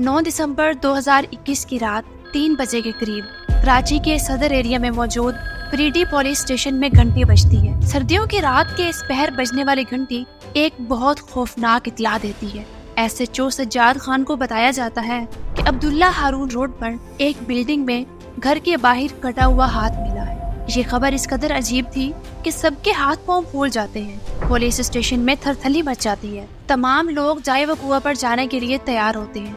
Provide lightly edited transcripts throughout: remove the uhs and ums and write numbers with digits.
9 दिसंबर 2021 की रात 3 बजे के करीब कराची के सदर एरिया में मौजूद प्रीडी पुलिस स्टेशन में घंटी बजती है। सर्दियों की रात के इस पहर बजने वाली घंटी एक बहुत खौफनाक इत्तला देती है। SHO सज्जाद खान को बताया जाता है कि अब्दुल्ला हारून रोड पर एक बिल्डिंग में घर के बाहर कटा हुआ हाथ मिला है। ये खबर इस कदर अजीब थी कि सबके हाथ पांव फूल जाते हैं। पुलिस स्टेशन में थरथली मच जाती है। तमाम लोग जाए वकुआ पर जाने के लिए तैयार होते हैं,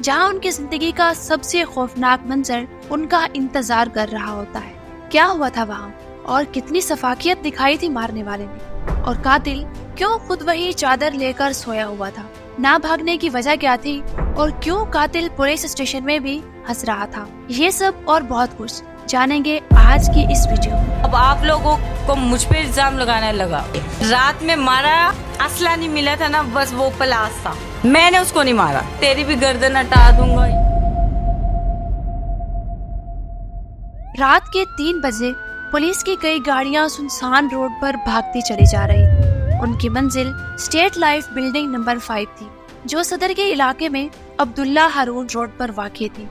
जहां उनकी जिंदगी का सबसे खौफनाक मंजर उनका इंतजार कर रहा होता है। क्या हुआ था वहाँ और कितनी सफाकियत दिखाई थी मारने वाले ने, और कातिल क्यों खुद वही चादर लेकर सोया हुआ था, ना भागने की वजह क्या थी, और क्यों कातिल पुलिस स्टेशन में भी हंस रहा था। ये सब और बहुत कुछ जानेंगे आज की इस वीडियो में। अब आप लोगों को मुझ पे इल्जाम लगाने लगा। रात में मारा, असला नहीं मिला था ना, बस वो पलास था, मैंने उसको नहीं मारा। तेरी भी गर्दन हटा दूंगा। रात के 3 बजे पुलिस की कई गाड़ियां सुनसान रोड पर भागती चली जा रही थी। उनकी मंजिल स्टेट लाइफ बिल्डिंग नंबर 5 थी, जो सदर के इलाके में अब्दुल्ला हारून रोड पर वाक़ थी।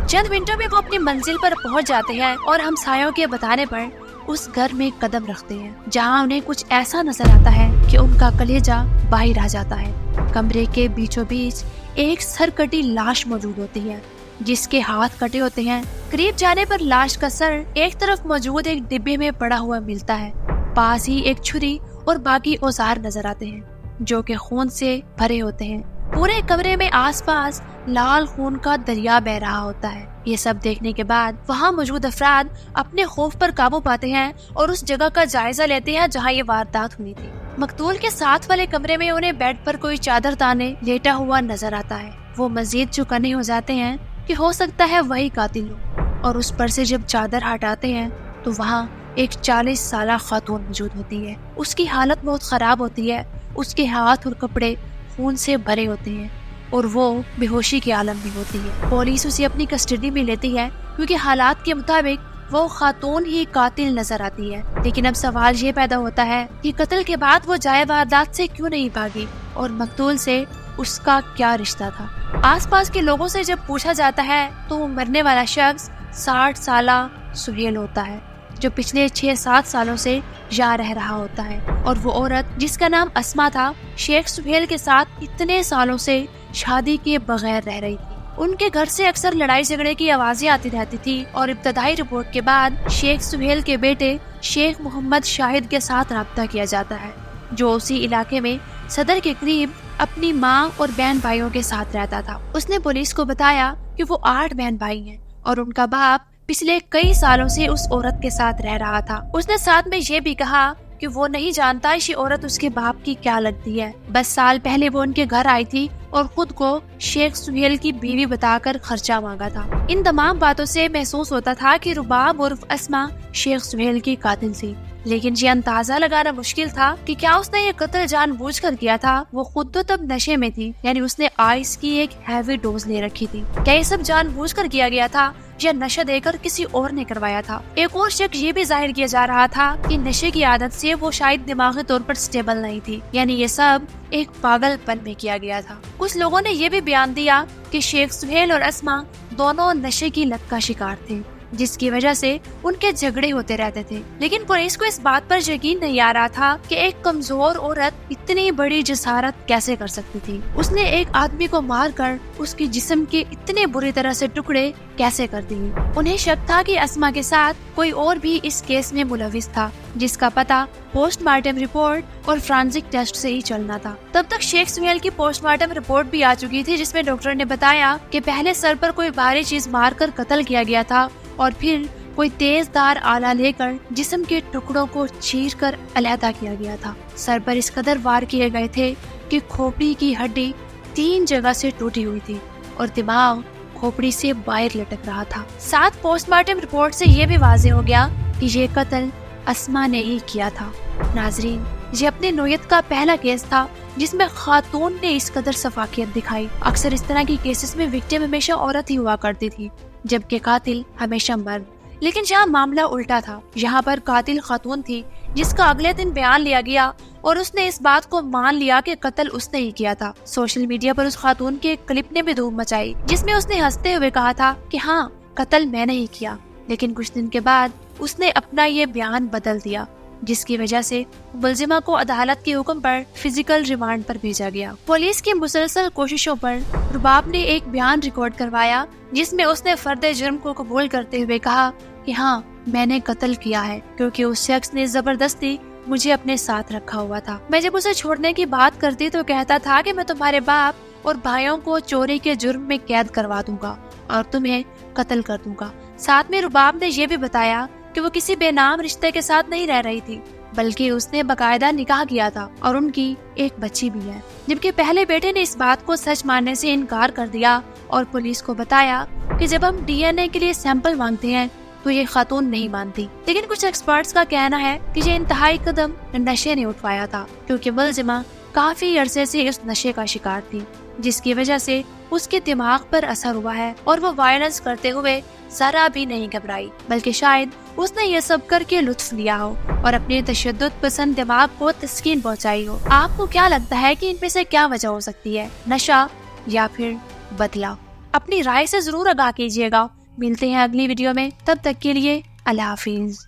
चंद मिनटों में वो अपनी मंजिल पर पहुंच जाते हैं और हमसायों के बताने पर उस घर में कदम रखते हैं, जहां उन्हें कुछ ऐसा नजर आता है कि उनका कलेजा बाहर आ जाता है। कमरे के बीचों बीच एक सरकटी लाश मौजूद होती है, जिसके हाथ कटे होते हैं। करीब जाने पर लाश का सर एक तरफ मौजूद एक डिब्बे में पड़ा हुआ मिलता है। पास ही एक छुरी और बाकी औजार नजर आते हैं, जो कि खून से भरे होते हैं। पूरे कमरे में आसपास लाल खून का दरिया बह रहा होता है। ये सब देखने के बाद वहाँ मौजूद अफराद अपने खौफ पर काबू पाते हैं और उस जगह का जायजा लेते हैं जहाँ ये वारदात हुई थी। मकतूल के साथ वाले कमरे में उन्हें बेड पर कोई चादर ताने लेटा हुआ नजर आता है। वो मजीद चौकन्ने हो जाते हैं कि हो सकता है वही कातिल हो, और उस पर से जब चादर हटाते हैं तो वहाँ एक 40 साला खातून मौजूद होती है। उसकी हालत बहुत खराब होती है। उसके हाथ और कपड़े खून से भरे होते हैं और वो बेहोशी के आलम में होती है। पुलिस उसे अपनी कस्टडी में लेती है, क्योंकि हालात के मुताबिक वो खातून ही कातिल नजर आती है। लेकिन अब सवाल ये पैदा होता है कि कत्ल के बाद वो जाए वारदात से क्यों नहीं भागी, और मकतूल से उसका क्या रिश्ता था। आसपास के लोगों से जब पूछा जाता है तो वो मरने वाला शख्स 60 साला सुहेल होता है, जो पिछले 6-7 सालों से यहाँ रह रहा होता है। और वो औरत जिसका नाम अस्मा था, शेख सुहेल के साथ इतने सालों से शादी के बगैर रह रही थी। उनके घर से अक्सर लड़ाई झगड़े की आवाजें आती रहती थी, और इब्तदाई रिपोर्ट के बाद शेख सुहेल के बेटे शेख मोहम्मद शाहिद के साथ राब्ता किया जाता है, जो उसी इलाके में सदर के करीब अपनी माँ और बहन भाइयों के साथ रहता था। उसने पुलिस को बताया कि वो 8 बहन भाई हैं और उनका बाप पिछले कई सालों से उस औरत के साथ रह रहा था। उसने साथ में ये भी कहा कि वो नहीं जानता ये औरत उसके बाप की क्या लगती है। 10 साल पहले वो उनके घर आई थी और खुद को शेख सुहेल की बीवी बताकर खर्चा मांगा था। इन तमाम बातों से महसूस होता था कि रुबाब उर्फ अस्मा शेख सुहेल की कातिल थी। लेकिन ये अंदाजा लगाना मुश्किल था कि क्या उसने ये कत्ल जानबूझकर किया था। वो खुद तो तब नशे में थी, यानी उसने आइस की एक हैवी डोज ले रखी थी। क्या ये सब जानबूझकर किया गया था या नशा देकर किसी और ने करवाया था। एक और शक ये भी जाहिर किया जा रहा था कि नशे की आदत से वो शायद दिमागी तौर पर स्टेबल नहीं थी, यानी ये सब एक पागलपन में किया गया था। कुछ लोगों ने ये भी बयान दिया कि शेख सुहेल और अस्मा दोनों नशे की लत का शिकार थे, जिसकी वजह से उनके झगड़े होते रहते थे। लेकिन पुलिस को इस बात पर यकीन नहीं आ रहा था कि एक कमजोर औरत इतनी बड़ी जसारत कैसे कर सकती थी। उसने एक आदमी को मारकर उसके जिस्म के इतने बुरी तरह से टुकड़े कैसे कर दिए। उन्हें शक था कि अस्मा के साथ कोई और भी इस केस में मुलविस था, जिसका पता पोस्टमार्टम रिपोर्ट और फ्रांसिक टेस्ट से ही चलना था। तब तक शेख सुहेल की पोस्टमार्टम रिपोर्ट भी आ चुकी थी, जिसमें डॉक्टर ने बताया कि पहले सर पर कोई भारी चीज मारकर कत्ल किया गया था, और फिर कोई तेजदार आला लेकर जिस्म के टुकड़ों को चीरकर अलहदा किया गया था। सर पर इस कदर वार किए गए थे कि खोपड़ी की हड्डी 3 जगह से टूटी हुई थी और दिमाग खोपड़ी से बाहर लटक रहा था। साथ पोस्टमार्टम रिपोर्ट से ये भी वाजे हो गया कि ये कत्ल अस्मा ने ही किया था। नाजरीन, ये अपने नोयत का पहला केस था जिसमें खातून ने इस कदर सफाकियत दिखाई। अक्सर इस तरह की केसेस में विक्टिम हमेशा औरत ही हुआ करती थी, जबकि कातिल हमेशा मर्द। लेकिन यहाँ मामला उल्टा था। यहाँ पर कातिल खातून थी, जिसका अगले दिन बयान लिया गया اور اس نے اس بات کو مان لیا کہ قتل اس نے ہی کیا تھا۔ سوشل میڈیا پر اس خاتون کے ایک کلپ نے بھی دھوم مچائی جس میں اس نے ہنستے ہوئے کہا تھا کہ ہاں قتل میں نے ہی کیا، لیکن کچھ دن کے بعد اس نے اپنا یہ بیان بدل دیا، جس کی وجہ سے ملزمہ کو عدالت کے حکم پر فزیکل ریمانڈ پر بھیجا گیا۔ پولیس کی مسلسل کوششوں پر رباب نے ایک بیان ریکارڈ کروایا جس میں اس نے فرد جرم کو قبول کرتے ہوئے کہا کہ ہاں میں نے قتل کیا ہے، کیونکہ اس شخص نے زبردستی مجھے اپنے ساتھ رکھا ہوا تھا۔ میں جب اسے چھوڑنے کی بات کرتی تو کہتا تھا کہ میں تمہارے باپ اور بھائیوں کو چوری کے جرم میں قید کروا دوں گا اور تمہیں قتل کر دوں گا۔ ساتھ میں رباب نے یہ بھی بتایا کہ وہ کسی بے نام رشتے کے ساتھ نہیں رہ رہی تھی، بلکہ اس نے باقاعدہ نکاح کیا تھا اور ان کی ایک بچی بھی ہے، جبکہ پہلے بیٹے نے اس بات کو سچ ماننے سے انکار کر دیا اور پولیس کو بتایا کہ جب ہم ڈی این اے کے لیے سیمپل مانگتے ہیں تو یہ خاتون نہیں مانتی۔ لیکن کچھ ایکسپرٹس کا کہنا ہے کہ یہ انتہائی قدم نشے نے اٹھوایا تھا، کیونکہ ملزمہ کافی عرصے سے اس نشے کا شکار تھی، جس کی وجہ سے اس کے دماغ پر اثر ہوا ہے اور وہ وائلنس کرتے ہوئے ذرا بھی نہیں گھبرائی، بلکہ شاید اس نے یہ سب کر کے لطف لیا ہو اور اپنے تشدد پسند دماغ کو تسکین پہنچائی ہو۔ آپ کو کیا لگتا ہے کہ ان میں سے کیا وجہ ہو سکتی ہے، نشہ یا پھر بدلہ؟ اپنی رائے سے ضرور آگاہ کیجیے گا۔ ملتے ہیں اگلی ویڈیو میں، تب تک کے لیے اللہ حافظ۔